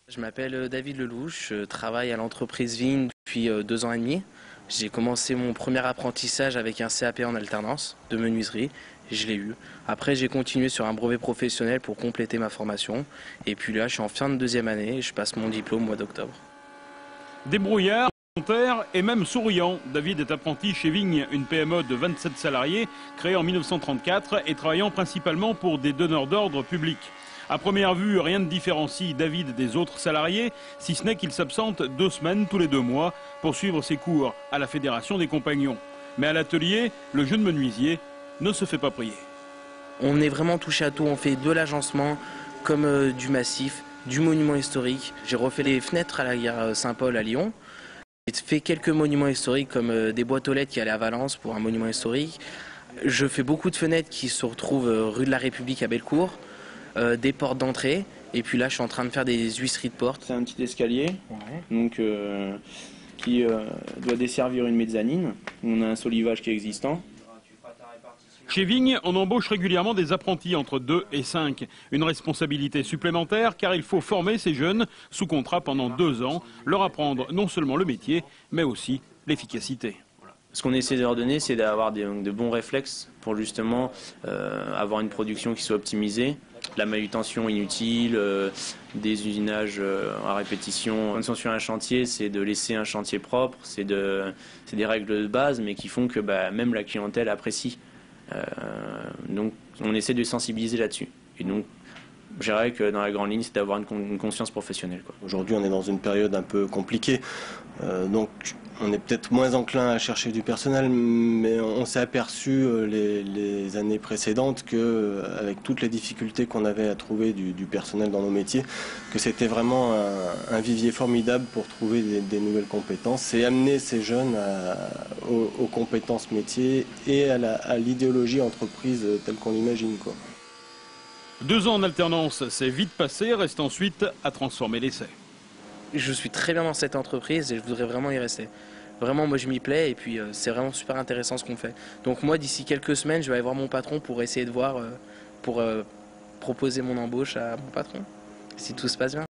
Je m'appelle David Lelouch, je travaille à l'entreprise Vigne depuis 2 ans et demi. J'ai commencé mon premier apprentissage avec un CAP en alternance de menuiserie, et je l'ai eu. Après j'ai continué sur un brevet professionnel pour compléter ma formation. Et puis là je suis en fin de 2e année et je passe mon diplôme au mois d'octobre. Débrouillard, volontaire et même souriant, David est apprenti chez Vigne, une PME de 27 salariés créée en 1934 et travaillant principalement pour des donneurs d'ordre publics. À première vue, rien ne différencie David des autres salariés, si ce n'est qu'il s'absente 2 semaines tous les 2 mois pour suivre ses cours à la Fédération des Compagnons. Mais à l'atelier, le jeune menuisier ne se fait pas prier. On est vraiment touché à tout, on fait de l'agencement comme du massif, du monument historique. J'ai refait les fenêtres à la gare Saint-Paul à Lyon. J'ai fait quelques monuments historiques comme des boîtes aux lettres qui allaient à Valence pour un monument historique. Je fais beaucoup de fenêtres qui se retrouvent rue de la République à Bellecour. Des portes d'entrée, et puis là je suis en train de faire des huisseries de portes. C'est un petit escalier donc, qui doit desservir une mezzanine. On a un solivage qui est existant. Chez Vigne, on embauche régulièrement des apprentis entre 2 et 5. Une responsabilité supplémentaire car il faut former ces jeunes sous contrat pendant 2 ans, leur apprendre non seulement le métier, mais aussi l'efficacité. Ce qu'on essaie de leur donner, c'est d'avoir de bons réflexes pour justement avoir une production qui soit optimisée. La manutention inutile, des usinages à répétition. Quand on est sur un chantier, c'est de laisser un chantier propre, c'est des règles de base, mais qui font que même la clientèle apprécie. Donc on essaie de sensibiliser là-dessus. Et donc je dirais que dans la grande ligne, c'est d'avoir une conscience professionnelle. Aujourd'hui, on est dans une période un peu compliquée, donc on est peut-être moins enclin à chercher du personnel, mais on s'est aperçu les années précédentes qu'avec toutes les difficultés qu'on avait à trouver du personnel dans nos métiers, que c'était vraiment un vivier formidable pour trouver des nouvelles compétences et amener ces jeunes aux compétences métiers et à l'idéologie entreprise telle qu'on l'imagine, quoi. 2 ans en alternance, c'est vite passé, reste ensuite à transformer l'essai. Je suis très bien dans cette entreprise et je voudrais vraiment y rester. Vraiment, moi je m'y plais et puis c'est vraiment super intéressant ce qu'on fait. Donc moi d'ici quelques semaines, je vais aller voir mon patron pour essayer de voir, pour proposer mon embauche à mon patron, si tout se passe bien.